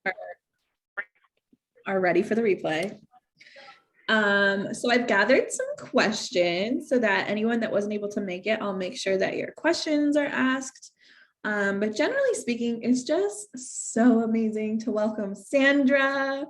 are, are ready for the replay. So I've gathered some questions so that anyone that wasn't able to make it, I'll make sure that your questions are asked. But generally speaking, it's just so amazing to welcome Sandra,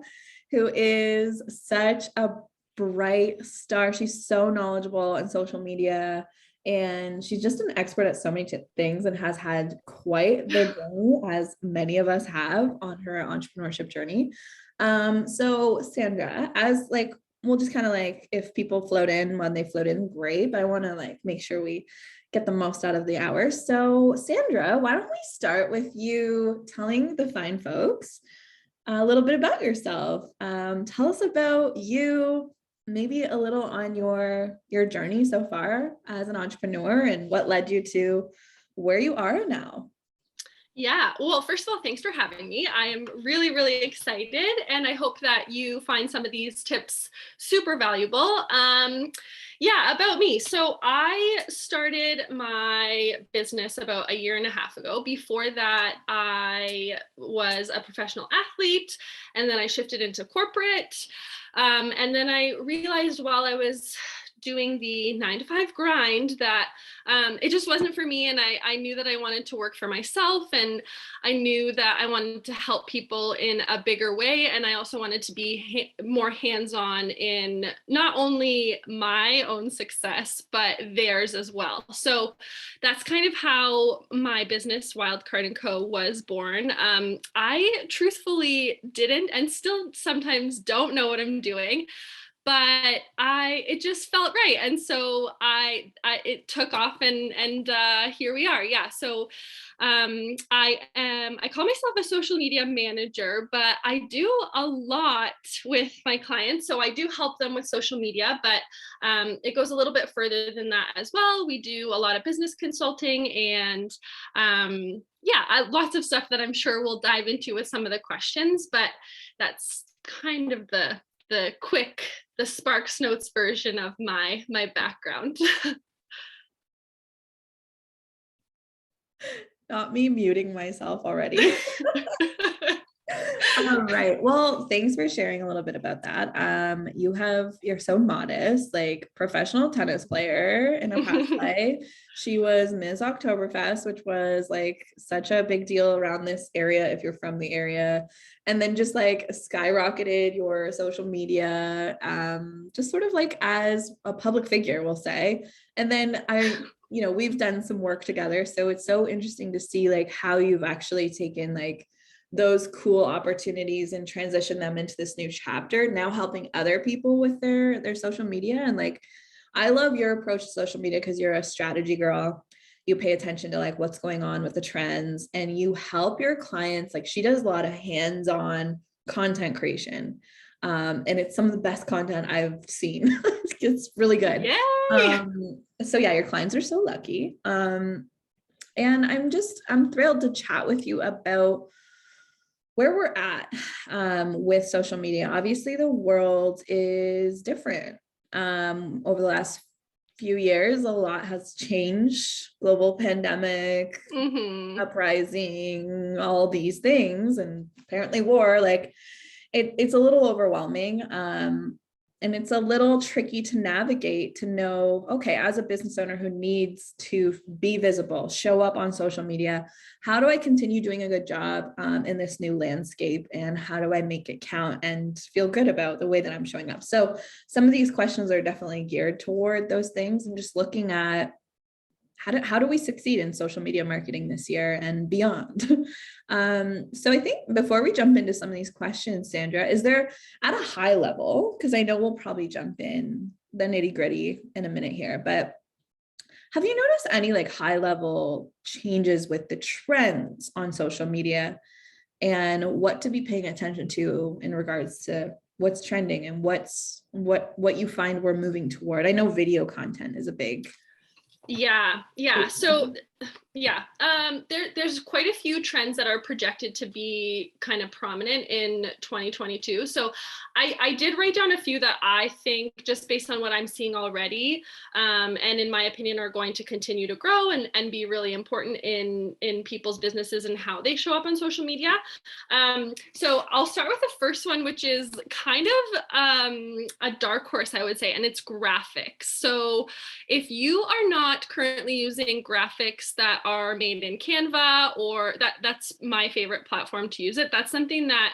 who is such a bright star. She's so knowledgeable in social media, and she's just an expert at so many things and has had quite the journey, as many of us have on her entrepreneurship journey. So Sandra, as like, we'll just kind of like, if people float in when they float in, great, but I want to like make sure we get the most out of the hour. So Sandra, why don't we start with you telling the fine folks a little bit about yourself. Tell us about you, maybe a little on your journey so far as an entrepreneur and what led you to where you are now. Yeah, well, first of all, thanks for having me. I am really, really excited, and I hope that you find some of these tips super valuable. Yeah, about me. So I started my business about a year and a half ago. Before that, I was a professional athlete, and then I shifted into corporate. And then I realized while I was doing the 9-to-5 grind that it just wasn't for me. And I knew that I wanted to work for myself, and I knew that I wanted to help people in a bigger way. And I also wanted to be more hands-on in not only my own success, but theirs as well. So that's kind of how my business Wildcard & Co. was born. I truthfully didn't and still sometimes don't know what I'm doing, but it just felt right. And so it took off, and here we are. Yeah. So I call myself a social media manager, but I do a lot with my clients. So I do help them with social media, but it goes a little bit further than that as well. We do a lot of business consulting and lots of stuff that I'm sure we'll dive into with some of the questions, but that's kind of the Sparks Notes version of my background. Not me muting myself already. All right. Well, thanks for sharing a little bit about that. You're so modest, like professional tennis player in a past life. She was Ms. Oktoberfest, which was like such a big deal around this area if you're from the area. And then just like skyrocketed your social media, just sort of like as a public figure, we'll say. And then we've done some work together. So it's so interesting to see like how you've actually taken like those cool opportunities and transition them into this new chapter, now helping other people with their social media. And like, I love your approach to social media because you're a strategy girl. You pay attention to like what's going on with the trends, and you help your clients. Like, she does a lot of hands-on content creation. And it's some of the best content I've seen. It's really good. Yeah. So yeah, your clients are so lucky. And I'm thrilled to chat with you about where we're at with social media. Obviously, the world is different. Over the last few years, a lot has changed. Global pandemic, uprising, all these things, and apparently war. Like, it's a little overwhelming. And it's a little tricky to navigate, to know, okay, as a business owner who needs to be visible, show up on social media, how do I continue doing a good job in this new landscape? And how do I make it count and feel good about the way that I'm showing up? So some of these questions are definitely geared toward those things, and just looking at how do we succeed in social media marketing this year and beyond? So I think before we jump into some of these questions, Sandra, is there, at a high level, because I know we'll probably jump in the nitty gritty in a minute here, but have you noticed any like high level changes with the trends on social media and what to be paying attention to in regards to what's trending and what you find we're moving toward? I know video content is a big. Yeah. So Yeah, there's quite a few trends that are projected to be kind of prominent in 2022. So I did write down a few that I think, just based on what I'm seeing already, and in my opinion, are going to continue to grow and be really important in people's businesses and how they show up on social media. So I'll start with the first one, which is kind of a dark horse, I would say, and it's graphics. So if you are not currently using graphics that are made in Canva, or that's my favorite platform to use it, that's something that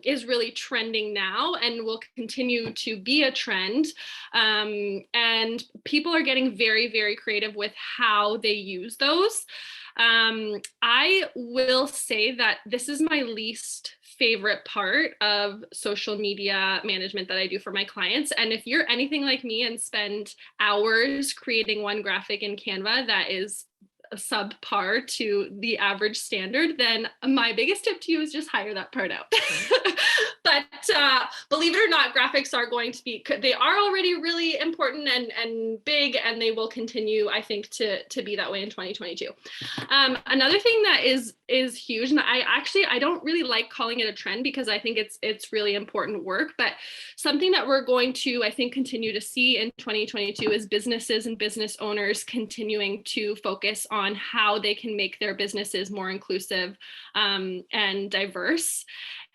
is really trending now and will continue to be a trend. And people are getting very, very creative with how they use those. I will say that this is my least favorite part of social media management that I do for my clients. And if you're anything like me and spend hours creating one graphic in Canva that is subpar to the average standard, then my biggest tip to you is just hire that part out. But believe it or not, graphics are going to be, they are already really important and big, and they will continue, I think, to be that way in 2022. Another thing that is huge, and I don't really like calling it a trend because I think it's really important work, but something that we're going to, I think, continue to see in 2022 is businesses and business owners continuing to focus on how they can make their businesses more inclusive and diverse.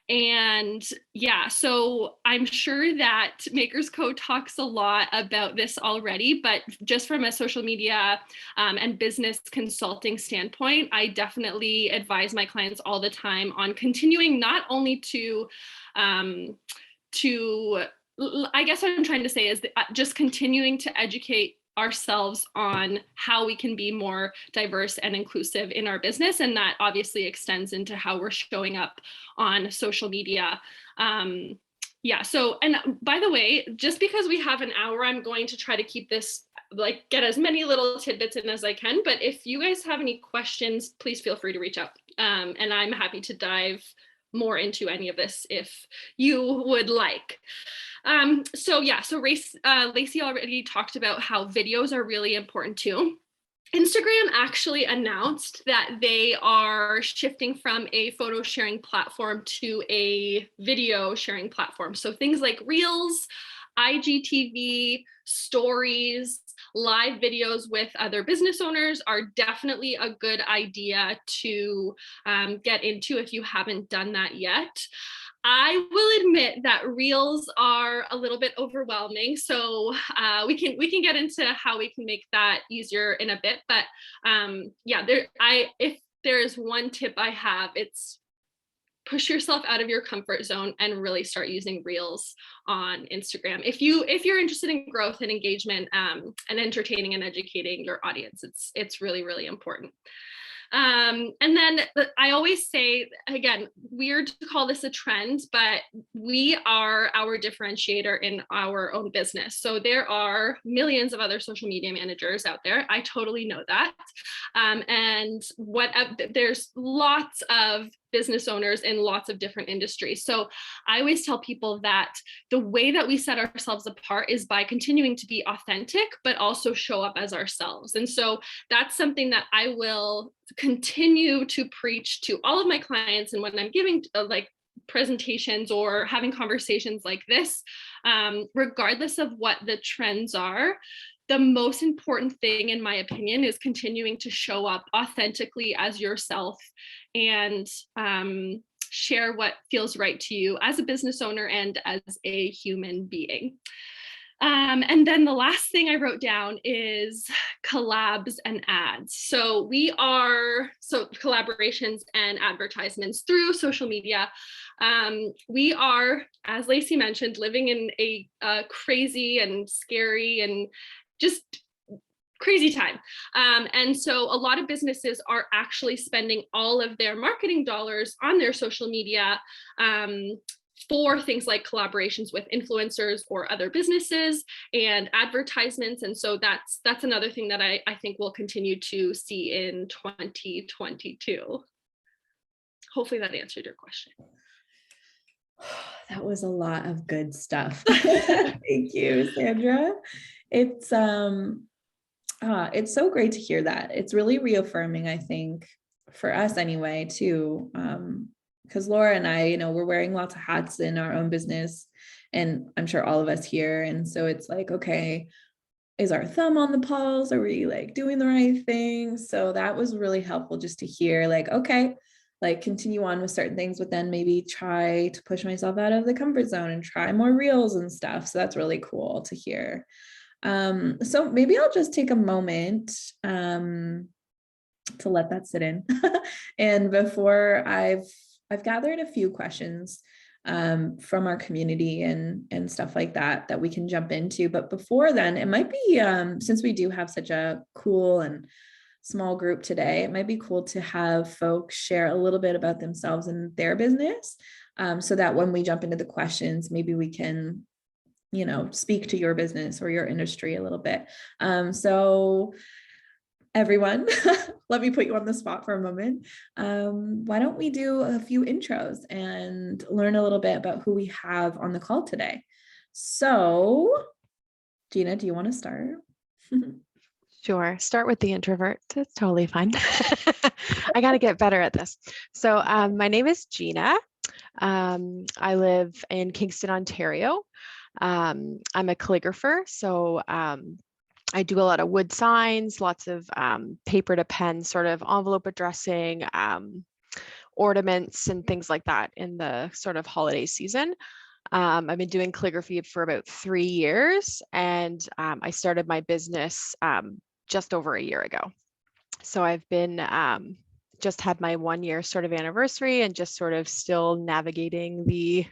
And yeah, so I'm sure that Makers Co talks a lot about this already, but just from a social media and business consulting standpoint, I definitely advise my clients all the time on continuing not only to I guess what I'm trying to say is that just continuing to educate ourselves on how we can be more diverse and inclusive in our business. And that obviously extends into how we're showing up on social media. Yeah, so, and by the way, just because we have an hour, I'm going to try to keep this, like, get as many little tidbits in as I can. But if you guys have any questions, please feel free to reach out. And I'm happy to dive more into any of this if you would like. So Lacey already talked about how videos are really important too. Instagram actually announced that they are shifting from a photo sharing platform to a video sharing platform. So things like Reels, IGTV, stories, live videos with other business owners are definitely a good idea to get into if you haven't done that yet. I will admit that Reels are a little bit overwhelming, so we can get into how we can make that easier in a bit. But yeah, if there is one tip I have, it's push yourself out of your comfort zone and really start using Reels on Instagram. If you're interested in growth and engagement and entertaining and educating your audience, it's really, really important. And then I always say, again, weird to call this a trend, but we are our differentiator in our own business. So there are millions of other social media managers out there. I totally know that. And there's lots of business owners in lots of different industries. So I always tell people that the way that we set ourselves apart is by continuing to be authentic, but also show up as ourselves. And so that's something that I will continue to preach to all of my clients. And when I'm giving presentations or having conversations like this, regardless of what the trends are, the most important thing, in my opinion, is continuing to show up authentically as yourself and share what feels right to you as a business owner and as a human being. And then the last thing I wrote down is collabs and ads. So collaborations and advertisements through social media. We are, as Lacey mentioned, living in a crazy and scary and just crazy time. And so a lot of businesses are actually spending all of their marketing dollars on their social media for things like collaborations with influencers or other businesses and advertisements. And so that's another thing that I think we'll continue to see in 2022. Hopefully that answered your question. That was a lot of good stuff. Thank you, Sandra. It's It's so great to hear that. It's really reaffirming, I think, for us anyway, too. Because Laura and I, we're wearing lots of hats in our own business, and I'm sure all of us here. And so it's like, okay, is our thumb on the pulse? Are we like doing the right thing? So that was really helpful just to hear, like, okay, like continue on with certain things, but then maybe try to push myself out of the comfort zone and try more reels and stuff. So that's really cool to hear. So maybe I'll just take a moment to let that sit in. And before I've gathered a few questions from our community and stuff like that we can jump into. But before then, it might be since we do have such a cool and small group today, it might be cool to have folks share a little bit about themselves and their business, so that when we jump into the questions, maybe we can speak to your business or your industry a little bit. So everyone, let me put you on the spot for a moment. Why don't we do a few intros and learn a little bit about who we have on the call today? So, Gina, do you want to start? Sure. Start with the introvert. That's totally fine. I got to get better at this. So my name is Gina. I live in Kingston, Ontario. I'm a calligrapher. So I do a lot of wood signs, lots of paper to pen sort of envelope addressing, ornaments and things like that in the sort of holiday season. I've been doing calligraphy for about 3 years, and I started my business just over a year ago. So I've been just had my 1 year sort of anniversary and just sort of still navigating the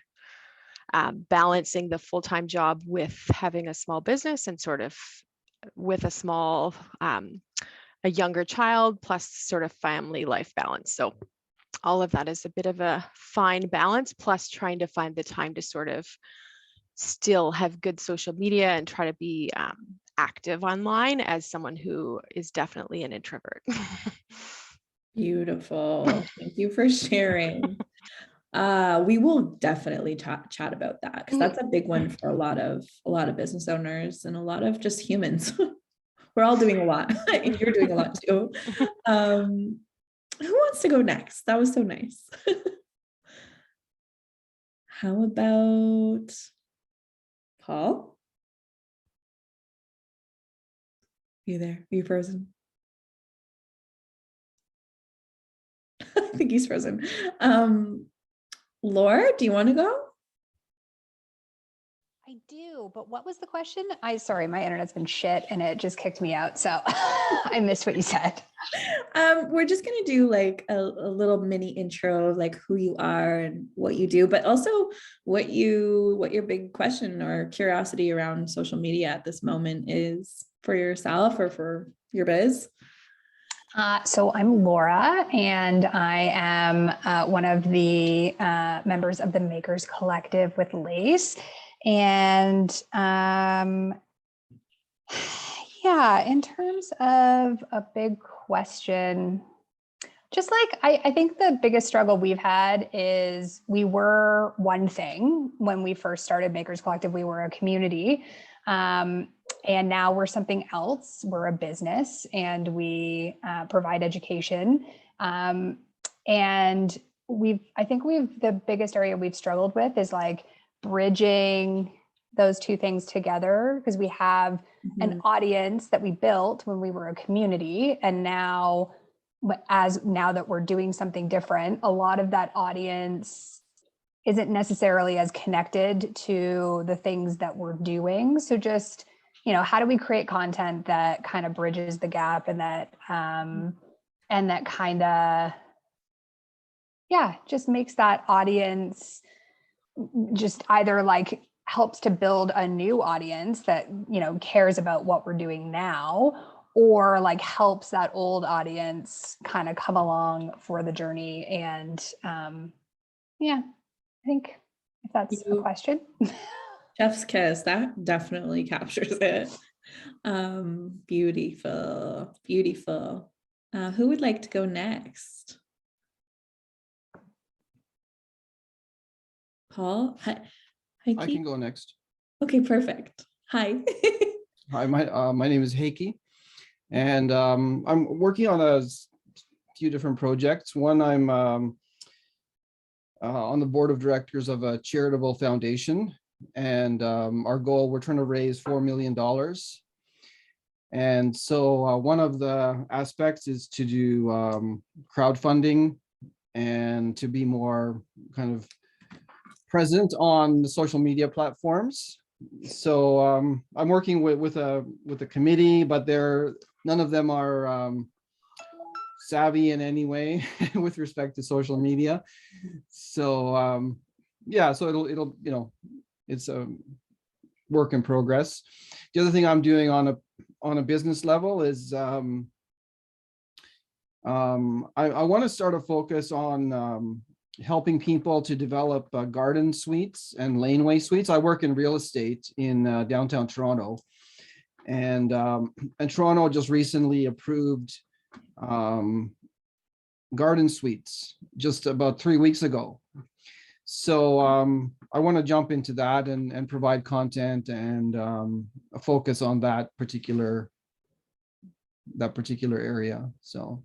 balancing the full-time job with having a small business and sort of with a small, a younger child plus sort of family life balance. So all of that is a bit of a fine balance, plus trying to find the time to sort of still have good social media and try to be active online as someone who is definitely an introvert. Beautiful. Thank you for sharing. We will definitely chat about that, because that's a big one for a lot of business owners and a lot of just humans. We're all doing a lot, and you're doing a lot too. Who wants to go next? That was so nice. How about Paul? You there? Are you frozen? I think he's frozen. Laura, do you want to go? I do, but what was the question? Sorry, my internet's been shit and it just kicked me out. So I missed what you said. We're just gonna do like a little mini intro of like who you are and what you do, but also what your big question or curiosity around social media at this moment is for yourself or for your biz. So I'm Laura, and I am one of the members of the Makers Collective with Lace. And yeah, in terms of a big question, just like I think the biggest struggle we've had is we were one thing when we first started Makers Collective. We were a community. And now we're something else. We're a business, and we provide education. And the biggest area we've struggled with is like bridging those two things together, because we have an audience that we built when we were a community, and now that we're doing something different, a lot of that audience isn't necessarily as connected to the things that we're doing. So just, how do we create content that kind of bridges the gap, and that kind of, just makes that audience just either like helps to build a new audience that, cares about what we're doing now, or like helps that old audience kind of come along for the journey. And I think if that's a question. Chef's kiss, that definitely captures it. Beautiful. Who would like to go next? Paul? Hi, I can go next. Okay, perfect. Hi. Hi, my name is Heikki, And I'm working on a few different projects. One, I'm on the board of directors of a charitable foundation, and our goal, we're trying to raise $4 million. And so one of the aspects is to do crowdfunding and to be more kind of present on the social media platforms. So I'm working with a committee, but none of them are savvy in any way with respect to social media. So yeah, so it'll it's a work in progress. The other thing I'm doing on a business level is I want to start a focus on helping people to develop garden suites and laneway suites. I work in real estate in downtown Toronto, and Toronto just recently approved garden suites just about 3 weeks ago. So I want to jump into that and provide content and a focus on that particular area. So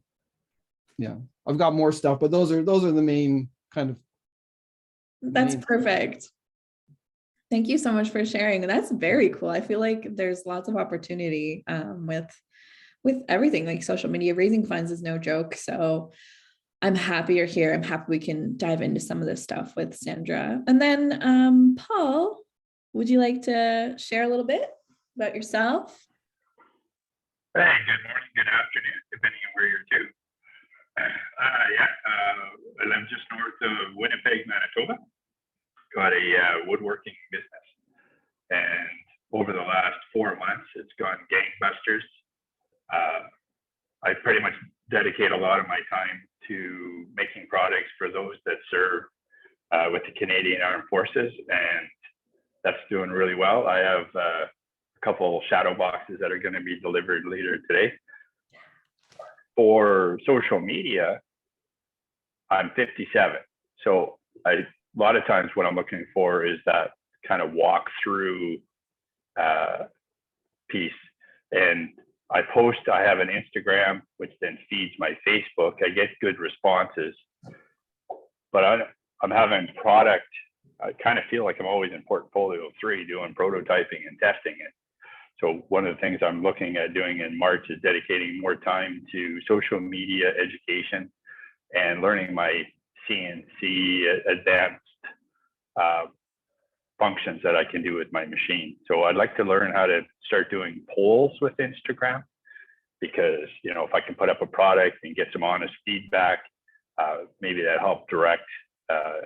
yeah, I've got more stuff, but those are the main kind of. That's perfect. Thank you so much for sharing. That's very cool. I feel like there's lots of opportunity with everything, like social media. Raising funds is no joke. So I'm happy you're here. I'm happy we can dive into some of this stuff with Sandra. And then Paul, would you like to share a little bit about yourself? Hey, good morning, good afternoon, depending on where you're to. I live just north of Winnipeg, Manitoba. Got a woodworking business, and over the last 4 months, it's gone gangbusters. I pretty much dedicate a lot of my time to making products for those that serve with the Canadian Armed Forces, and that's doing really well. I have a couple shadow boxes that are going to be delivered later today. For social media, I'm 57. So a lot of times what I'm looking for is that kind of walk through piece. And I have an Instagram, which then feeds my Facebook. I get good responses, but I'm having product. I kind of feel like I'm always in portfolio 3 doing prototyping and testing it. So one of the things I'm looking at doing in March is dedicating more time to social media education and learning my CNC advanced functions that I can do with my machine. So I'd like to learn how to start doing polls with Instagram, because if I can put up a product and get some honest feedback, maybe that help direct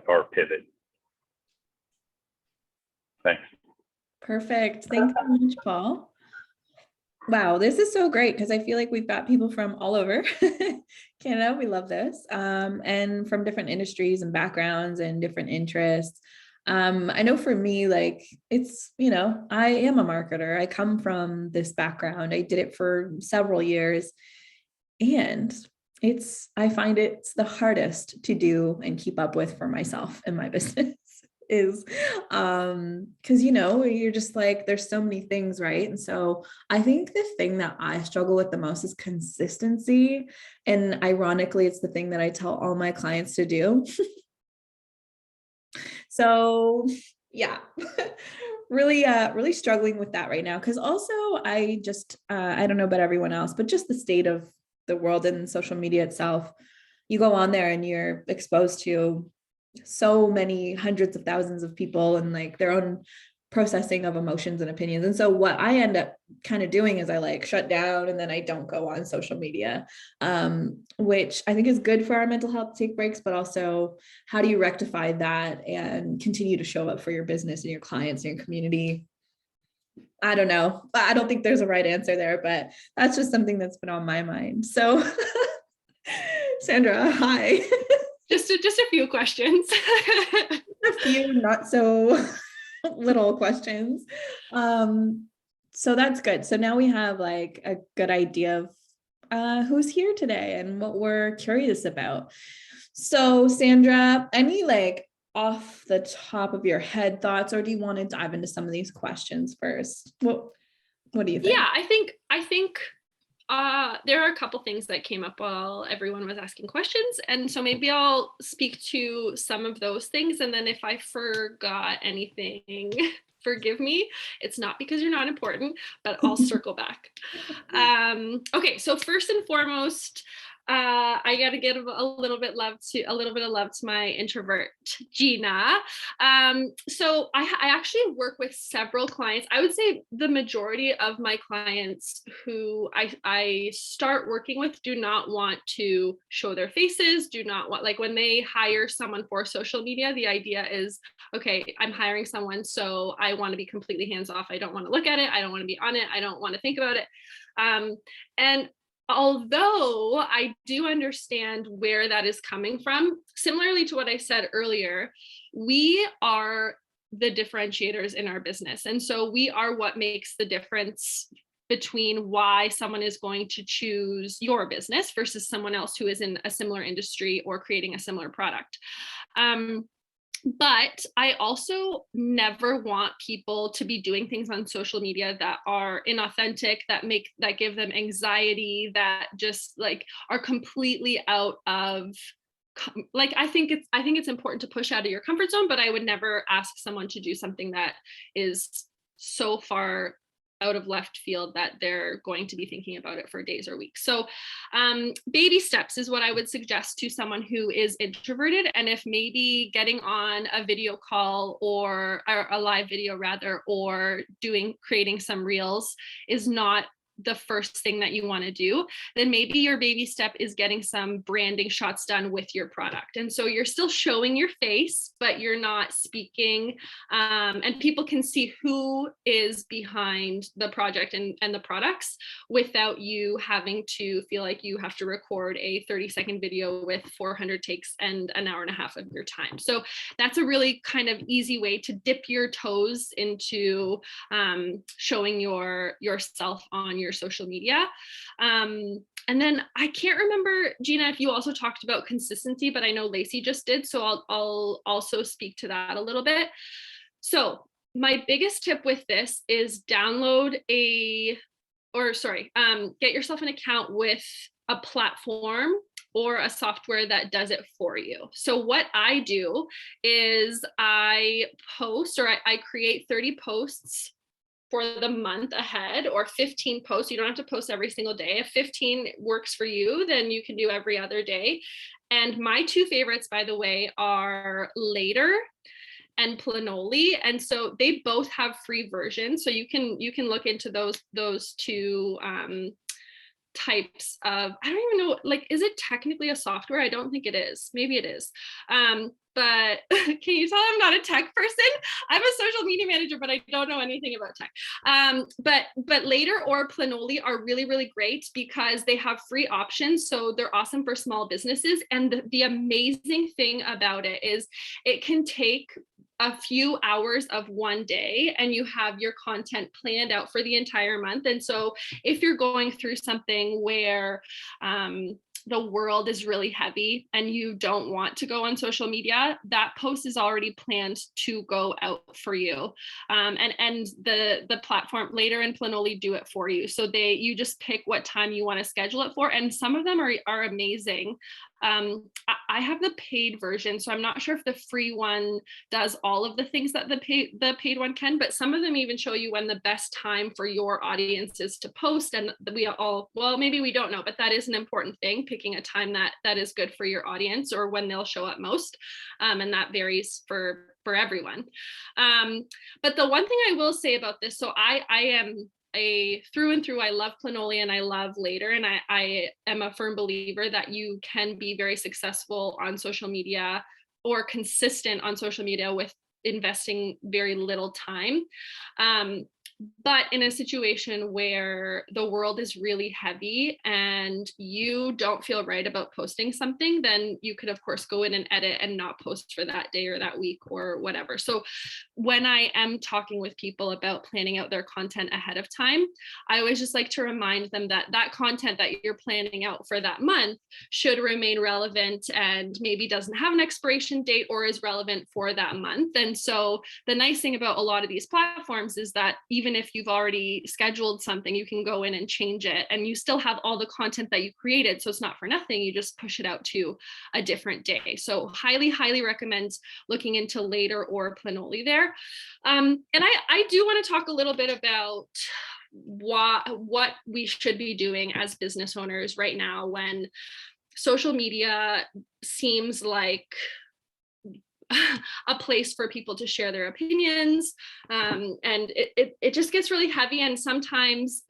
or pivot. Thanks. Perfect. Thanks so much, Paul. Wow, this is so great because I feel like we've got people from all over Canada. We love this. And from different industries and backgrounds and different interests. I know for me, like it's, I am a marketer. I come from this background. I did it for several years, and I find it's the hardest to do and keep up with for myself in my business. Is because you're just like, there's so many things, right? And so I think the thing that I struggle with the most is consistency, and ironically it's the thing that I tell all my clients to do. So yeah, really struggling with that right now, because also I just I don't know about everyone else, but just the state of the world and social media itself, you go on there and you're exposed to so many hundreds of thousands of people and like their own processing of emotions and opinions. And so what I end up kind of doing is I like shut down and then I don't go on social media, which I think is good for our mental health to take breaks, but also how do you rectify that and continue to show up for your business and your clients and your community? I don't know. I don't think there's a right answer there, but that's just something that's been on my mind. So Sandra, hi. Just a few questions. A few not so little questions. So that's good. So now we have like a good idea of who's here today and what we're curious about. So Sandra, any like off the top of your head thoughts, or do you want to dive into some of these questions first? What do you think? Yeah, I think there are a couple things that came up while everyone was asking questions. And so maybe I'll speak to some of those things. And then if I forgot anything, forgive me. It's not because you're not important, but I'll circle back. Okay, so first and foremost, I got to give a little bit of love to my introvert, Gina. So I actually work with several clients. I would say the majority of my clients who I start working with do not want to show their faces, do not want, like when they hire someone for social media, the idea is, okay, I'm hiring someone, so I want to be completely hands off. I don't want to look at it. I don't want to be on it. I don't want to think about it. And although I do understand where that is coming from, similarly to what I said earlier, we are the differentiators in our business. And so we are what makes the difference between why someone is going to choose your business versus someone else who is in a similar industry or creating a similar product. But I also never want people to be doing things on social media that are inauthentic, that give them anxiety, that just like are completely out of, like, I think it's important to push out of your comfort zone, but I would never ask someone to do something that is so far out of left field that they're going to be thinking about it for days or weeks. So baby steps is what I would suggest to someone who is introverted. And if maybe getting on a video call or a live video rather, or creating some reels is not the first thing that you want to do, then maybe your baby step is getting some branding shots done with your product. And so you're still showing your face, but you're not speaking, and people can see who is behind the project and the products without you having to feel like you have to record a 30-second video with 400 takes and an hour and a half of your time. So that's a really kind of easy way to dip your toes into showing yourself on your social media. And then I can't remember, Gina, if you also talked about consistency, but I know Lacey just did. So I'll also speak to that a little bit. So my biggest tip with this is get yourself an account with a platform or a software that does it for you. So what I do is I create 30 posts for the month ahead, or 15 posts. You don't have to post every single day. If 15 works for you, then you can do every other day. And my two favorites, by the way, are Later and Planoly. And so they both have free versions. So you can look into those two types of, I don't even know, like, is it technically a software? I don't think it is. Maybe it is. But can you tell I'm not a tech person? I'm a social media manager, but I don't know anything about tech. But Later or Planoly are really, really great because they have free options. So they're awesome for small businesses. And the amazing thing about it is it can take a few hours of one day and you have your content planned out for the entire month. And so if you're going through something where the world is really heavy and you don't want to go on social media, that post is already planned to go out for you. And the platform Later and Planoly do it for you. So you just pick what time you want to schedule it for. And some of them are amazing. I have the paid version, so I'm not sure if the free one does all of the things that the paid one can, but some of them even show you when the best time for your audience is to post. And maybe we don't know, but that is an important thing, picking a time that is good for your audience or when they'll show up most. And that varies for everyone. But the one thing I will say about this, so I am through and through, I love Planoly and I love Later, and I am a firm believer that you can be very successful on social media or consistent on social media with investing very little time. But in a situation where the world is really heavy and you don't feel right about posting something, then you could, of course, go in and edit and not post for that day or that week or whatever. So when I am talking with people about planning out their content ahead of time, I always just like to remind them that content that you're planning out for that month should remain relevant and maybe doesn't have an expiration date or is relevant for that month. And so the nice thing about a lot of these platforms is that even even if you've already scheduled something, you can go in and change it, and you still have all the content that you created. So it's not for nothing. You just push it out to a different day. So highly, highly recommend looking into Later or Planoly there. And I do want to talk a little bit about what we should be doing as business owners right now when social media seems like a place for people to share their opinions, and it just gets really heavy, and sometimes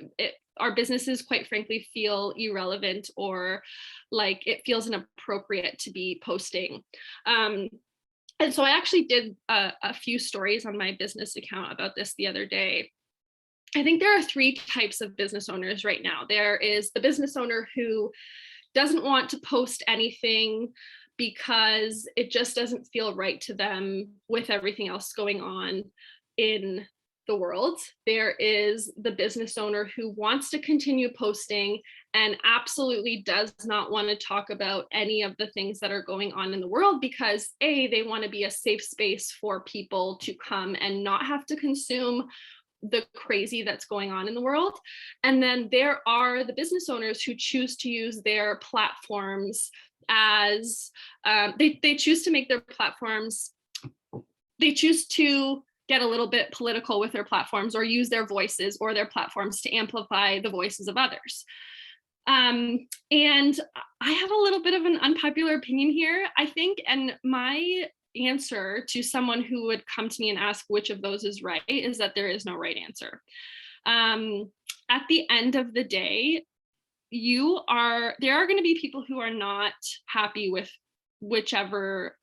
our businesses quite frankly feel irrelevant, or like it feels inappropriate to be posting. And so I actually did a few stories on my business account about this the other day. I think there are 3 types of business owners right now. There is the business owner who doesn't want to post anything because it just doesn't feel right to them with everything else going on in the world. There is the business owner who wants to continue posting and absolutely does not want to talk about any of the things that are going on in the world because they want to be a safe space for people to come and not have to consume the crazy that's going on in the world. And then there are the business owners who choose to use their platforms as they choose to make their platforms, they choose to get a little bit political with their platforms or use their voices or their platforms to amplify the voices of others. And I have a little bit of an unpopular opinion here, I think, and my answer to someone who would come to me and ask which of those is right is that there is no right answer. At the end of the day, there are going to be people who are not happy with whichever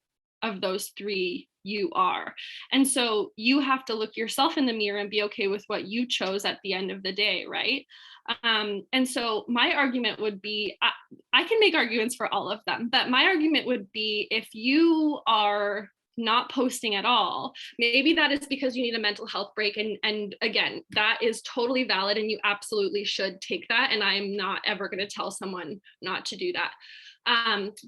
of those 3 you are. And so you have to look yourself in the mirror and be okay with what you chose at the end of the day, right? And so my argument would be, I can make arguments for all of them, but my argument would be if you are not posting at all, maybe that is because you need a mental health break. And again, that is totally valid and you absolutely should take that. And I'm not ever going to tell someone not to do that.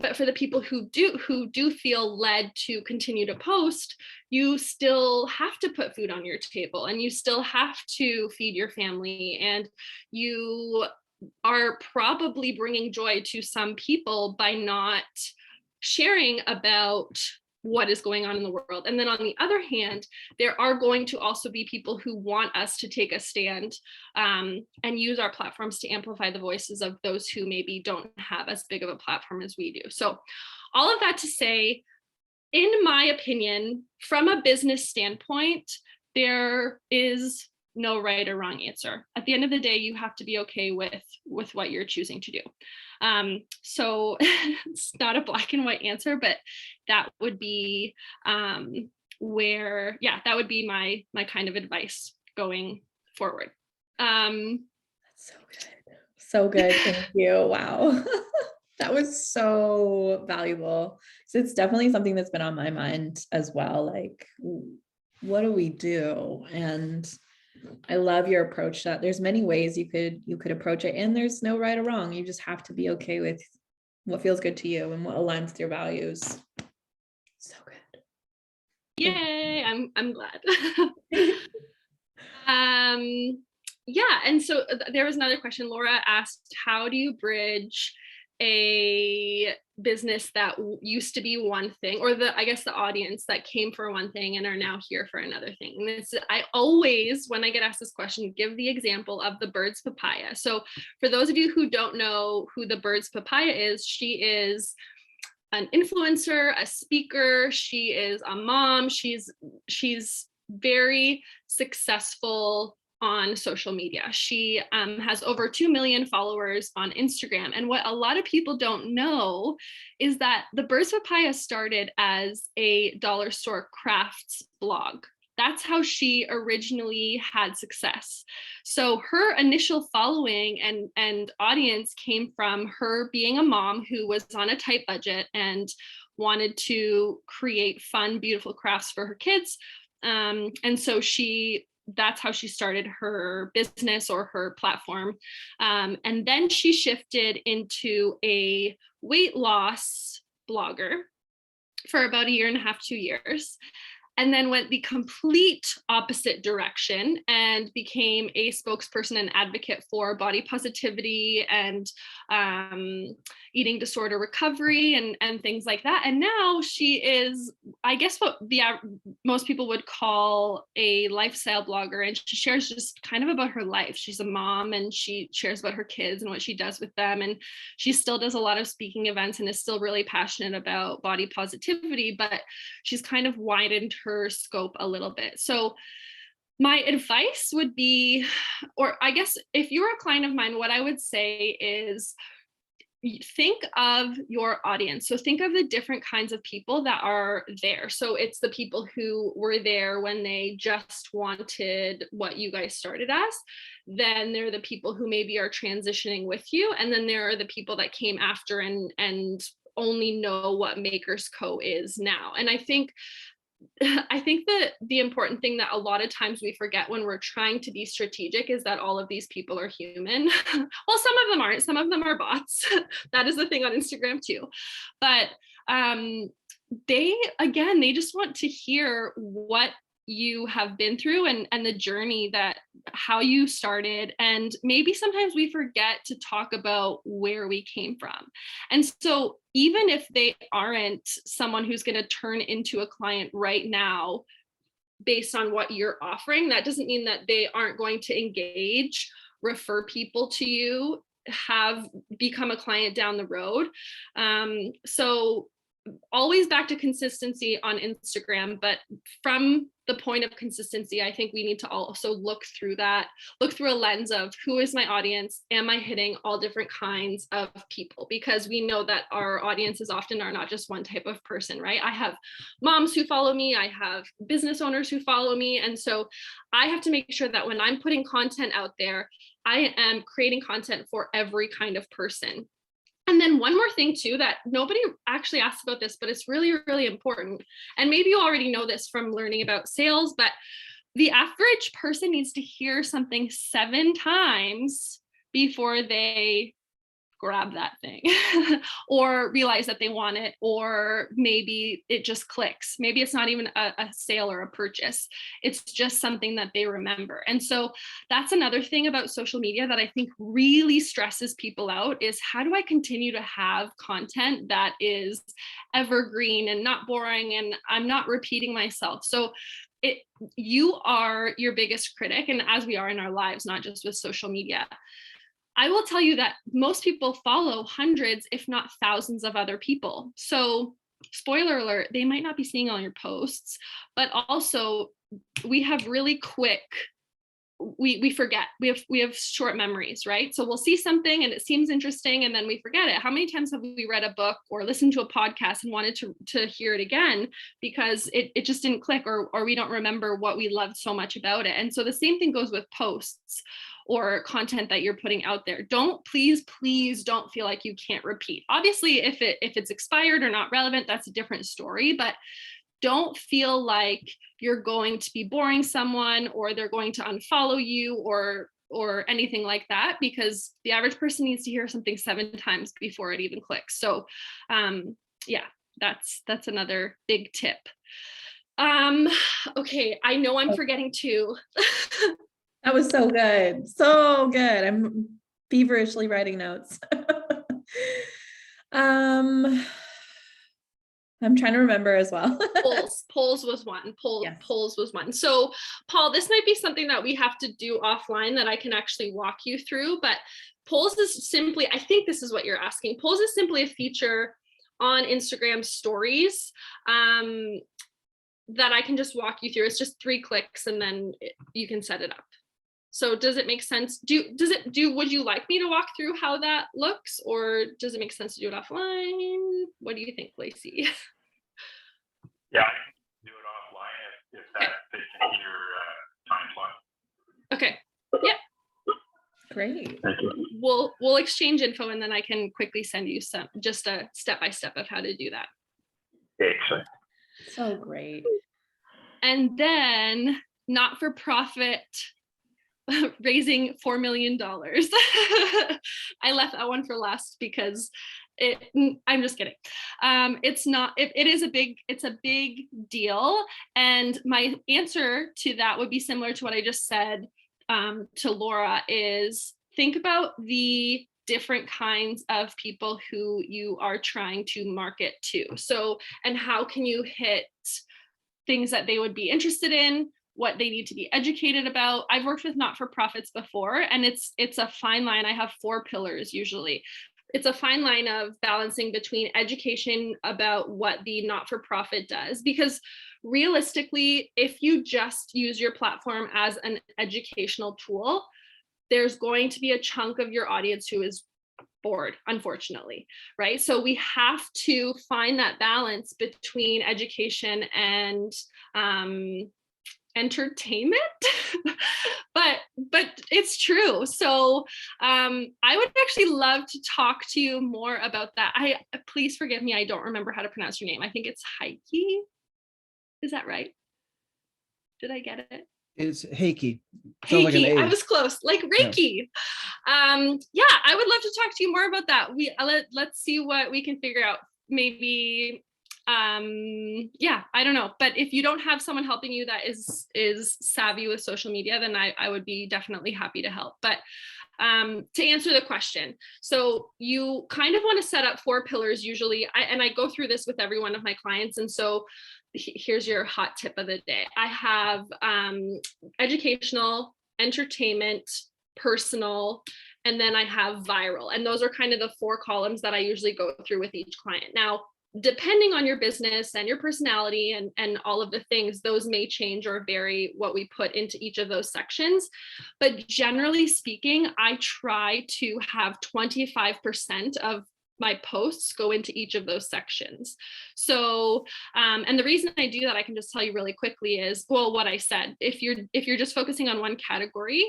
But for the people who do feel led to continue to post, you still have to put food on your table and you still have to feed your family, and you are probably bringing joy to some people by not sharing about what is going on in the world. And then on the other hand, there are going to also be people who want us to take a stand and use our platforms to amplify the voices of those who maybe don't have as big of a platform as we do. So all of that to say, in my opinion, from a business standpoint, there is no right or wrong answer. At the end of the day, you have to be okay with what you're choosing to do. So it's not a black and white answer, but that would be that would be my kind of advice going forward. That's so good. So good. Thank you. Wow. That was so valuable. So it's definitely something that's been on my mind as well. Like, what do we do? And I love your approach that there's many ways you could approach it, and there's no right or wrong. You just have to be okay with what feels good to you and what aligns with your values. So good. Yay, I'm glad. Yeah, and so there was another question. Laura asked, how do you bridge a business that used to be one thing, or I guess the audience that came for one thing and are now here for another thing? And I always, when I get asked this question, give the example of the bird's papaya. So for those of you who don't know who the bird's papaya is, she is an influencer, a speaker, she is a mom, she's very successful on social media. She has over 2 million followers on Instagram. And what a lot of people don't know is that the Bird's Papaya started as a dollar store crafts blog. That's how she originally had success. So her initial following and audience came from her being a mom who was on a tight budget and wanted to create fun, beautiful crafts for her kids. And so that's how she started her business or her platform. And then she shifted into a weight loss blogger for about 1.5 years, 2 years. and then went the complete opposite direction and became a spokesperson and advocate for body positivity and eating disorder recovery and things like that. And now she is, I guess, what most people would call a lifestyle blogger, and she shares just kind of about her life. She's a mom, and she shares about her kids and what she does with them, and she still does a lot of speaking events and is still really passionate about body positivity, but she's kind of widened her scope a little bit. So my advice would be, or I guess if you're a client of mine, what I would say is think of your audience. So think of the different kinds of people that are there. So it's the people who were there when they just wanted what you guys started as. Then there are the people who maybe are transitioning with you. And then there are the people that came after and only know what Makers Co is now. And I think that the important thing that a lot of times we forget when we're trying to be strategic is that all of these people are human. Well, some of them aren't, some of them are bots. That is the thing on Instagram too. But they just want to hear what you have been through and the journey, that how you started. And maybe sometimes we forget to talk about where we came from. And so even if they aren't someone who's going to turn into a client right now based on what you're offering, that doesn't mean that they aren't going to engage, refer people to you, have become a client down the road. So always back to consistency on Instagram, but from the point of consistency, I think we need to also look through a lens of who is my audience? Am I hitting all different kinds of people? Because we know that our audiences often are not just one type of person, right? I have moms who follow me, I have business owners who follow me. And so I have to make sure that when I'm putting content out there, I am creating content for every kind of person. And then one more thing too, that nobody actually asks about this, but it's really, really important. And maybe you already know this from learning about sales, but the average person needs to hear something 7 times before they grab that thing or realize that they want it, or maybe it just clicks. Maybe it's not even a sale or a purchase. It's just something that they remember. And so that's another thing about social media that I think really stresses people out, is how do I continue to have content that is evergreen and not boring and I'm not repeating myself? So you are your biggest critic, and as we are in our lives, not just with social media. I will tell you that most people follow hundreds, if not thousands of other people. So spoiler alert, they might not be seeing all your posts, but also we have really quick, we forget, we have short memories, right? So we'll see something and it seems interesting and then we forget it. How many times have we read a book or listened to a podcast and wanted to hear it again because it just didn't click, or we don't remember what we loved so much about it? And so the same thing goes with posts or content that you're putting out there. Please don't feel like you can't repeat. Obviously, if it's expired or not relevant, that's a different story, but don't feel like you're going to be boring someone or they're going to unfollow you or anything like that, because the average person needs to hear something 7 times before it even clicks. So yeah, that's another big tip. Okay, I know I'm forgetting two. That was so good. So good. I'm feverishly writing notes. I'm trying to remember as well. Polls was one. Yes. Polls was one. So Paul, this might be something that we have to do offline that I can actually walk you through, but polls is simply, I think this is what you're asking. Polls is simply a feature on Instagram stories that I can just walk you through. It's just 3 clicks and then you can set it up. So does it make sense? Would you like me to walk through how that looks, or does it make sense to do it offline? What do you think, Lacey? Yeah, do it offline if that fits into your time slot. Okay. Yeah. Great. Thank you. We'll exchange info and then I can quickly send you just a step-by-step of how to do that. Excellent. So great. And then not-for-profit raising $4 million. I left that one for last because I'm just kidding. It's not, it's a big deal. And my answer to that would be similar to what I just said to Laura, is think about the different kinds of people who you are trying to market to. So, and how can you hit things that they would be interested in, what they need to be educated about. I've worked with not-for-profits before, and it's a fine line. I have 4 pillars usually. It's a fine line of balancing between education about what the not-for-profit does, because realistically, if you just use your platform as an educational tool, there's going to be a chunk of your audience who is bored, unfortunately, right? So we have to find that balance between education and entertainment. but it's true. So I would actually love to talk to you more about that. Please forgive me, I don't remember how to pronounce your name. I think it's Heike. Is that right? Did I get it? It's Heike. Heike, Sounds like an A. I was close, like Reiki. Yeah, I would love to talk to you more about that. Let's see what we can figure out. Maybe yeah, I don't know, but if you don't have someone helping you that is savvy with social media, then I would be definitely happy to help. But to answer the question, so you kind of want to set up 4 pillars usually, and I go through this with every one of my clients. And so here's your hot tip of the day. I have educational, entertainment, personal, and then I have viral. And those are kind of the 4 columns that I usually go through with each client. Now, depending on your business and your personality and all of the things, those may change or vary what we put into each of those sections. But generally speaking, I try to have 25% of my posts go into each of those sections. So, and the reason I do that, I can just tell you really quickly, is, well, what I said, if you're just focusing on one category,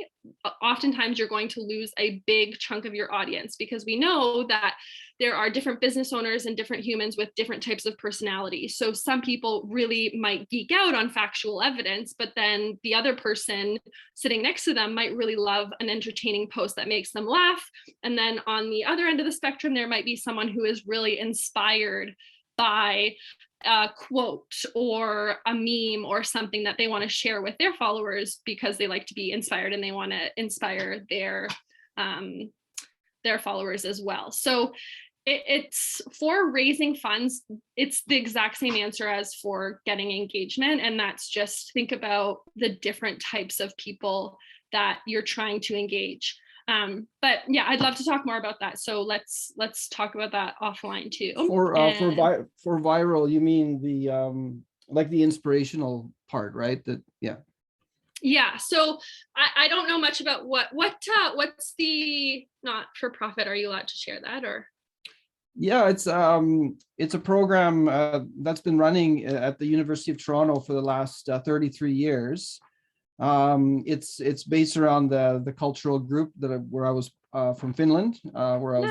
oftentimes you're going to lose a big chunk of your audience, because we know that there are different business owners and different humans with different types of personality. So some people really might geek out on factual evidence, but then the other person sitting next to them might really love an entertaining post that makes them laugh. And then on the other end of the spectrum, there might be someone who is really inspired by a quote or a meme or something that they want to share with their followers because they like to be inspired and they want to inspire their followers as well. So it's for raising funds, it's the exact same answer as for getting engagement. And that's just think about the different types of people that you're trying to engage. But yeah, I'd love to talk more about that. So let's talk about that offline too. For viral, you mean the like the inspirational part, right? Yeah. So I don't know much about what's the not-for-profit. Are you allowed to share that, or? Yeah, it's a program that's been running at the University of Toronto for the last 33 years. It's based around the cultural group where I was from Finland, where I was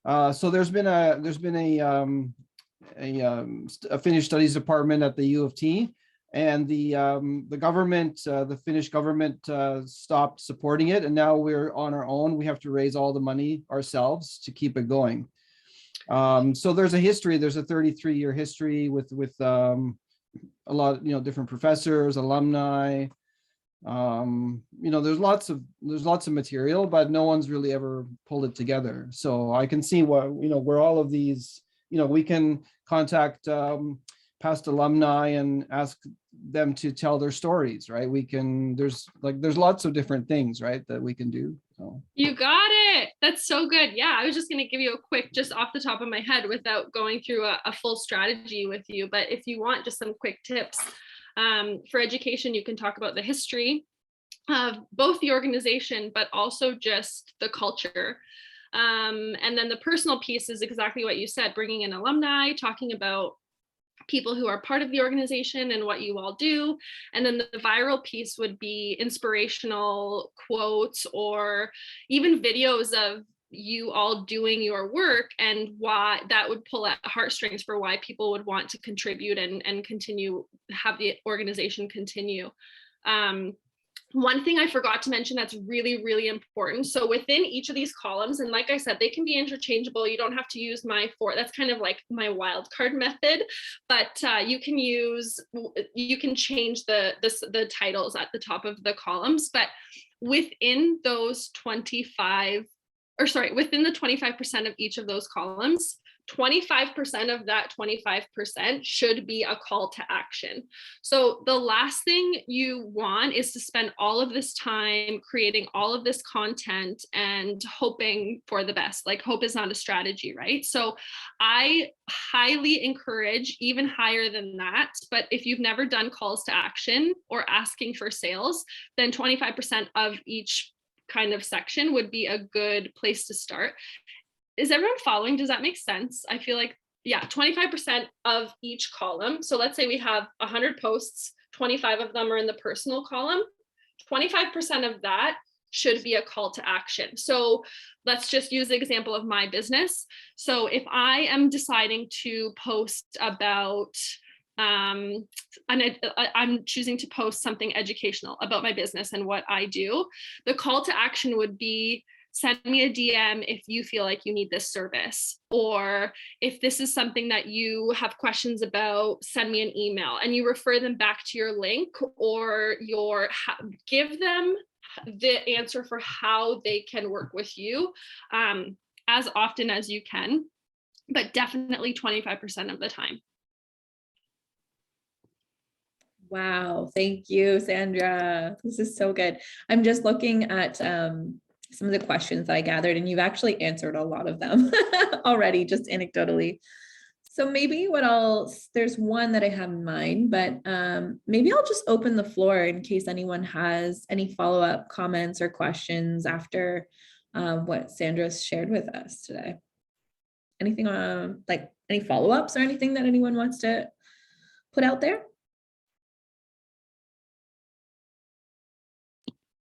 born. So there's been a Finnish studies department at the U of T, and the government, the Finnish government, stopped supporting it, and now we're on our own. We have to raise all the money ourselves to keep it going. So there's a history. There's a 33-year history with a lot, different professors, alumni. There's lots of material, but no one's really ever pulled it together. So I can see where all of these, we can contact past alumni and ask them to tell their stories, right? There's lots of different things, right, that we can do. So you got it. That's so good. Yeah, I was just going to give you a quick, just off the top of my head, without going through a full strategy with you. But if you want just some quick tips for education, you can talk about the history of both the organization, but also just the culture. And then the personal piece is exactly what you said, bringing in alumni, talking about people who are part of the organization and what you all do. And then the viral piece would be inspirational quotes or even videos of you all doing your work, and why that would pull at heartstrings for why people would want to contribute and continue, have the organization continue. one thing I forgot to mention that's really, really important. So within each of these columns, and like I said, they can be interchangeable. You don't have to use that's kind of like my wild card method, but you can change the titles at the top of the columns. But within those within the 25% of each of those columns, 25% of that 25% should be a call to action. So the last thing you want is to spend all of this time creating all of this content and hoping for the best. Like, hope is not a strategy, right? So I highly encourage even higher than that. But if you've never done calls to action or asking for sales, then 25% of each kind of section would be a good place to start. Is everyone following? Does that make sense? I feel like, yeah, 25% of each column. So let's say we have 100 posts, 25 of them are in the personal column. 25% of that should be a call to action. So let's just use the example of my business. So if I am deciding to post about, I'm choosing to post something educational about my business and what I do, the call to action would be, send me a DM if you feel like you need this service, or if this is something that you have questions about, send me an email, and you refer them back to your link, or give them the answer for how they can work with you as often as you can, but definitely 25% of the time. Wow, thank you, Sandra. This is so good. I'm just looking at some of the questions that I gathered, and you've actually answered a lot of them already, just anecdotally. So maybe there's one that I have in mind, but maybe I'll just open the floor in case anyone has any follow-up comments or questions after what Sandra's shared with us today. Anything like any follow-ups or anything that anyone wants to put out there?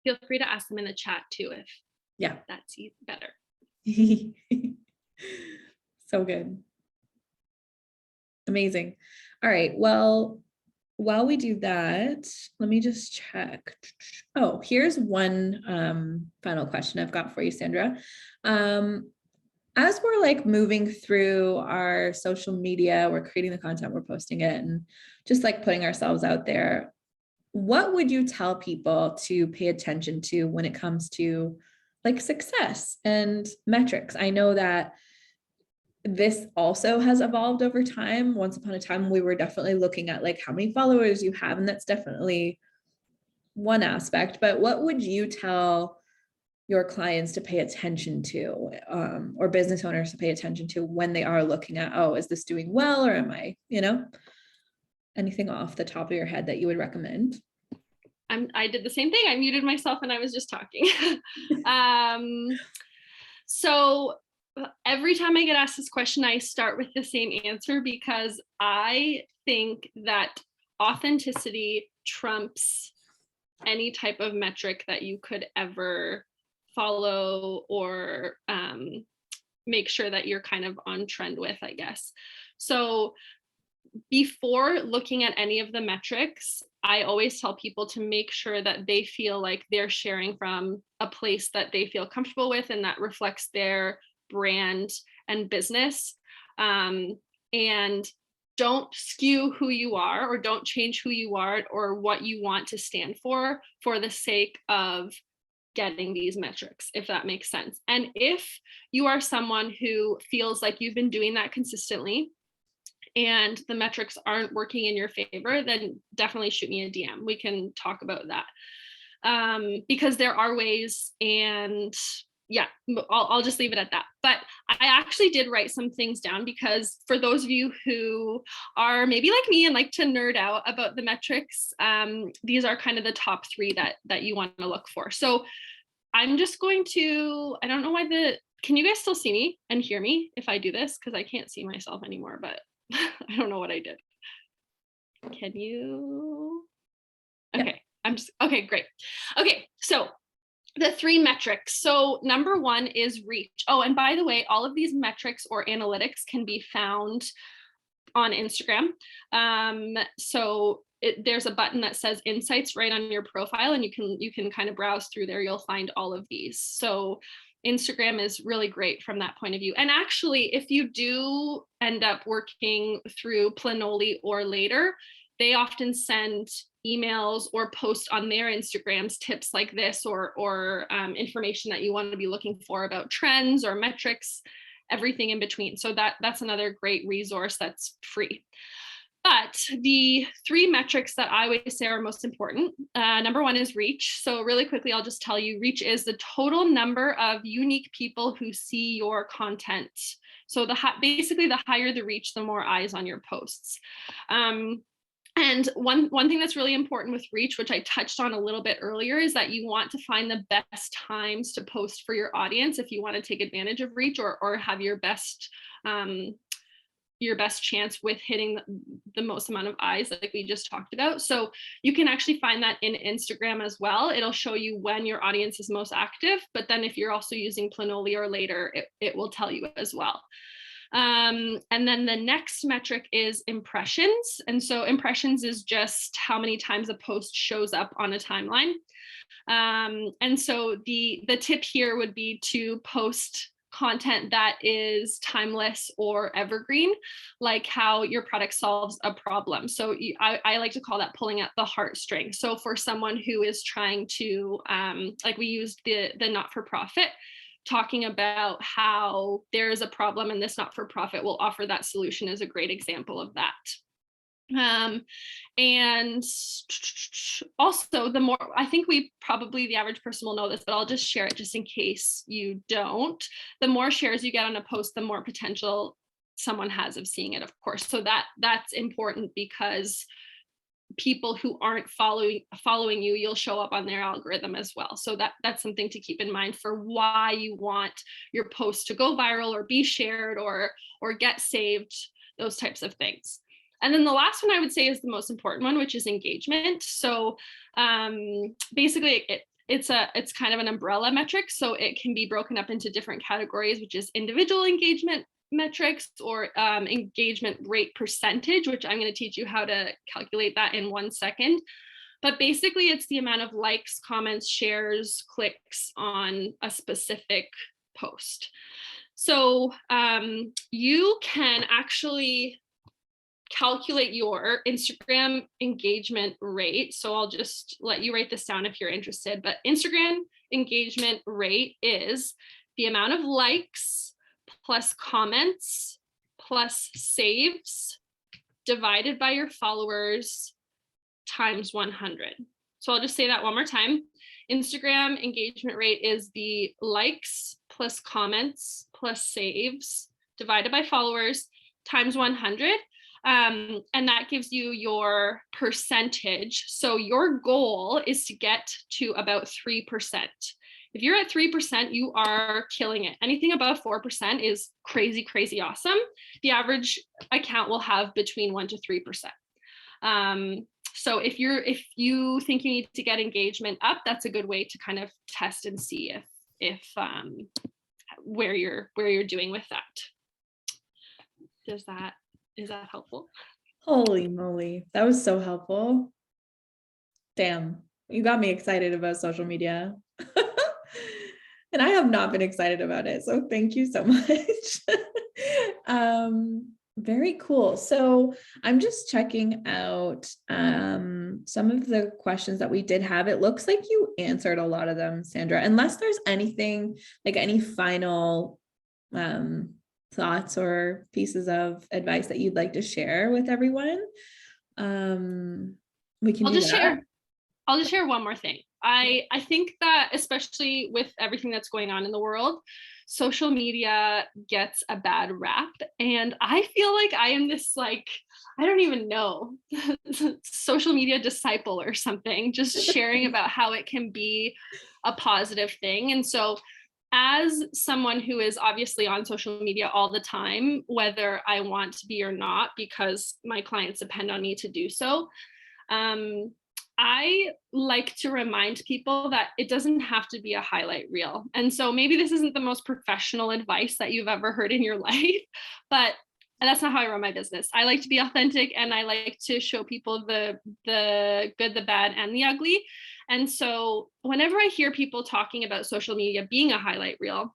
Feel free to ask them in the chat too, if that's better. So good. Amazing. All right. Well, while we do that, let me just check. Oh, here's one final question I've got for you, Sandra. As we're like moving through our social media, we're creating the content, we're posting it, and just like putting ourselves out there, what would you tell people to pay attention to when it comes to like success and metrics? I know that this also has evolved over time. Once upon a time, we were definitely looking at like how many followers you have, and that's definitely one aspect. But what would you tell your clients to pay attention to, or business owners to pay attention to when they are looking at, oh, is this doing well, or am I, anything off the top of your head that you would recommend? I did the same thing. I muted myself and I was just talking. So every time I get asked this question, I start with the same answer, because I think that authenticity trumps any type of metric that you could ever follow or make sure that you're kind of on trend with, I guess. So before looking at any of the metrics, I always tell people to make sure that they feel like they're sharing from a place that they feel comfortable with and that reflects their brand and business. And don't skew who you are, or don't change who you are or what you want to stand for the sake of getting these metrics, if that makes sense. And if you are someone who feels like you've been doing that consistently and the metrics aren't working in your favor, then definitely shoot me a DM. We can talk about that. Because there are ways, and yeah, I'll just leave it at that. But I actually did write some things down, because for those of you who are maybe like me and like to nerd out about the metrics, these are kind of the top 3 that you want to look for. So I'm just going to, I don't know why can you guys still see me and hear me if I do this? Because I can't see myself anymore, but I don't know what I did. Can you? Okay, okay, great. Okay, so the 3 metrics. So number 1 is reach. Oh, and by the way, all of these metrics or analytics can be found on Instagram. So there's a button that says insights right on your profile, and you can kind of browse through there. You'll find all of these. So Instagram is really great from that point of view. And actually, if you do end up working through Planoly or Later, they often send emails or post on their Instagrams tips like this, or information that you want to be looking for about trends or metrics, everything in between. So that's another great resource that's free. But the 3 metrics that I would say are most important, number 1 is reach. So really quickly, I'll just tell you, reach is the total number of unique people who see your content. So basically, the higher the reach, the more eyes on your posts. And one thing that's really important with reach, which I touched on a little bit earlier, is that you want to find the best times to post for your audience if you want to take advantage of reach, or have your best chance with hitting the most amount of eyes, like we just talked about. So you can actually find that in Instagram as well. It'll show you when your audience is most active, but then if you're also using Planoly or Later, it will tell you as well. And then the next metric is impressions. And so impressions is just how many times a post shows up on a timeline. And so the tip here would be to post content that is timeless or evergreen, like how your product solves a problem. So I like to call that pulling at the heartstring. So for someone who is trying to, like we used the not-for-profit, talking about how there is a problem and this not-for-profit will offer that solution is a great example of that. And also, the more, I think the average person will know this, but I'll just share it just in case you don't. The more shares you get on a post, the more potential someone has of seeing it, of course. So that's important, because people who aren't following you, you'll show up on their algorithm as well. So that's something to keep in mind for why you want your post to go viral or be shared or get saved, those types of things. And then the last one I would say is the most important one, which is engagement. So basically it's kind of an umbrella metric. So it can be broken up into different categories, which is individual engagement metrics, or engagement rate percentage, which I'm going to teach you how to calculate that in 1 second. But basically it's the amount of likes, comments, shares, clicks on a specific post. So you can actually calculate your Instagram engagement rate. So I'll just let you write this down if you're interested, but Instagram engagement rate is the amount of likes plus comments plus saves divided by your followers times 100. So I'll just say that one more time. Instagram engagement rate is the likes plus comments plus saves divided by followers times 100. And that gives you your percentage. So your goal is to get to about 3%. If you're at 3%, you are killing it. Anything above 4% is crazy, crazy awesome. The average account will have between 1 to 3%. So if you think you need to get engagement up, that's a good way to kind of test and see if where you're doing with that. Is that helpful? Holy moly, that was so helpful. Damn, you got me excited about social media. And I have not been excited about it, so thank you so much. Very cool. So I'm just checking out some of the questions that we did have. It looks like you answered a lot of them, Sandra, unless there's anything, like any final thoughts or pieces of advice that you'd like to share with everyone. We can I'll just share one more thing. I think that, especially with everything that's going on in the world, social media gets a bad rap. And I feel like I am this, like, I don't even know, social media disciple or something, just sharing about how it can be a positive thing. And so as someone who is obviously on social media all the time, whether I want to be or not, because my clients depend on me to do so, I like to remind people that it doesn't have to be a highlight reel. And so maybe this isn't the most professional advice that you've ever heard in your life, but And that's not how I run my business. I like to be authentic, and I like to show people the good, the bad, and the ugly. And so whenever I hear people talking about social media being a highlight reel,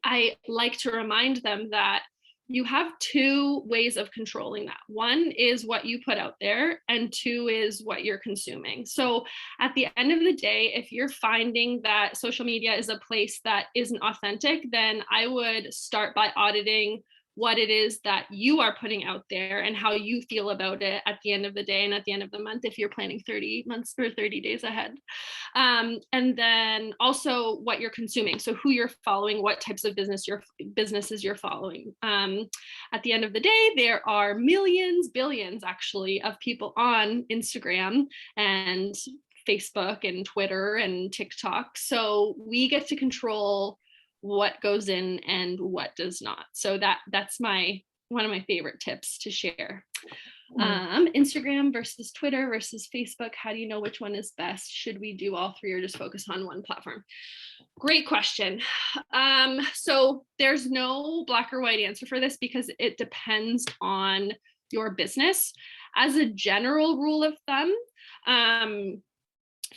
I like to remind them that you have two ways of controlling that. One is what you put out there, and two is what you're consuming. So at the end of the day, if you're finding that social media is a place that isn't authentic, then I would start by auditing what it is that you are putting out there and how you feel about it at the end of the day and at the end of the month, if you're planning 30 months or 30 days ahead. And then also what you're consuming. So who you're following, what types of businesses you're following. At the end of the day, there are millions, billions actually, of people on Instagram and Facebook and Twitter and TikTok. So we get to control what goes in and what does not. So that's one of my favorite tips to share. Instagram versus Twitter versus Facebook. How do you know which one is best? Should we do all three or just focus on one platform? Great question. So there's no black or white answer for this because it depends on your business. As a general rule of thumb,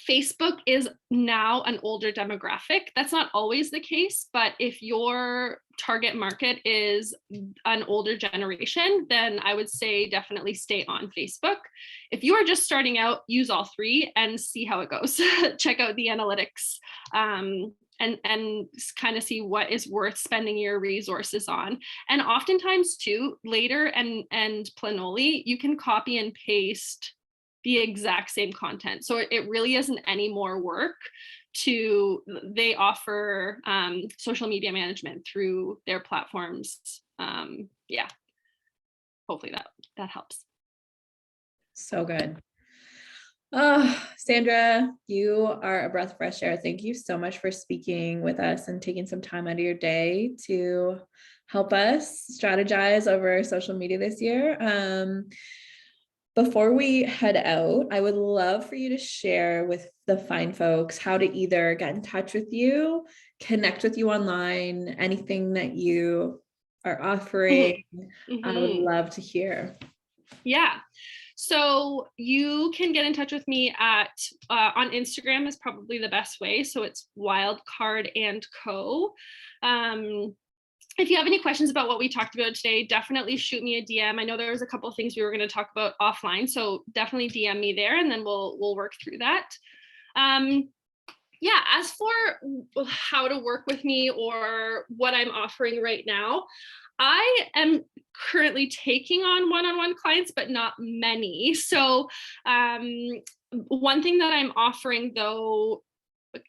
Facebook is now an older demographic. That's not always the case, but if your target market is an older generation, then I would say definitely stay on Facebook. If you are just starting out, use all three and see how it goes. Check out the analytics and kind of see what is worth spending your resources on. And oftentimes too, later and Planoli, you can copy and paste the exact same content. So it really isn't any more work they offer social media management through their platforms. Yeah, hopefully that helps. So good. Sandra, you are a breath of fresh air. Thank you so much for speaking with us and taking some time out of your day to help us strategize over social media this year. Before we head out, I would love for you to share with the fine folks how to either get in touch with you, connect with you online, anything that you are offering. I would love to hear. Yeah. So you can get in touch with me at on Instagram is probably the best way. So it's Wildcard and Co. If you have any questions about what we talked about today, definitely shoot me a DM. I know there was a couple of things we were going to talk about offline, so definitely DM me there, and then we'll work through that. Yeah, as for how to work with me or what I'm offering right now, I am currently taking on one-on-one clients, but not many. So one thing that I'm offering though,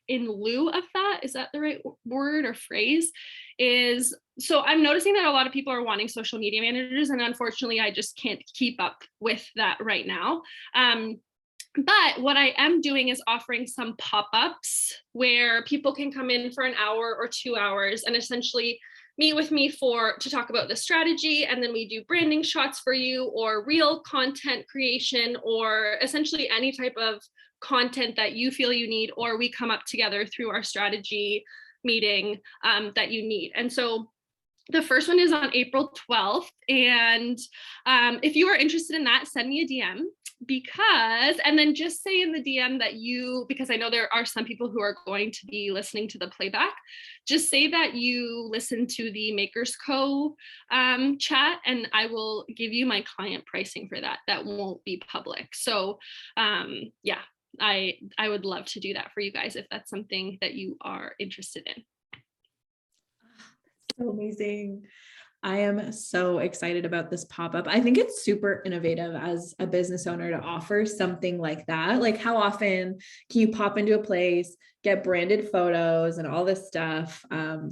in lieu of that, is that the right word or phrase, is so I'm noticing that a lot of people are wanting social media managers, and unfortunately I just can't keep up with that right now. But what I am doing is offering some pop-ups where people can come in for an hour or 2 hours and essentially meet with me to talk about the strategy, and then we do branding shots for you or real content creation or essentially any type of content that you feel you need, or we come up together through our strategy meeting that you need. And so the first one is on April 12th. And if you are interested in that, send me a DM and then just say in the DM that because I know there are some people who are going to be listening to the playback, just say that you listen to the Makers Co chat, and I will give you my client pricing for that. That won't be public. So yeah, I would love to do that for you guys if that's something that you are interested in. So amazing. I am so excited about this pop-up. I think it's super innovative as a business owner to offer something like that. Like, how often can you pop into a place, get branded photos and all this stuff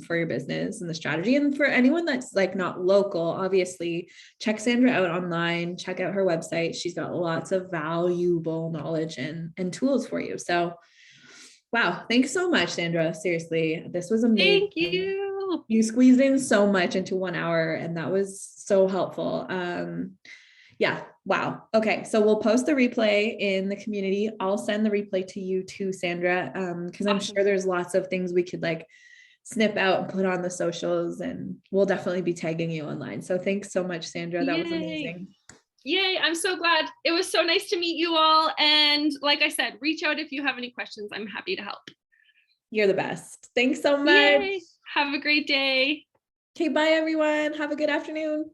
for your business and the strategy? And for anyone that's like not local, obviously check Sandra out online, check out her website. She's got lots of valuable knowledge and tools for you. So wow, thanks so much, Sandra. Seriously, this was amazing. Thank you. You squeezed in so much into 1 hour, and that was so helpful. Yeah, wow. Okay, so we'll post the replay in the community. I'll send the replay to you too, Sandra, because I'm sure there's lots of things we could like snip out and put on the socials, and we'll definitely be tagging you online. So thanks so much, Sandra. That was Yay. amazing. Yay, I'm so glad. It was so nice to meet you all. And like I said, reach out if you have any questions. I'm happy to help. You're the best. Thanks so much. Yay. Have a great day. Okay, bye everyone. Have a good afternoon.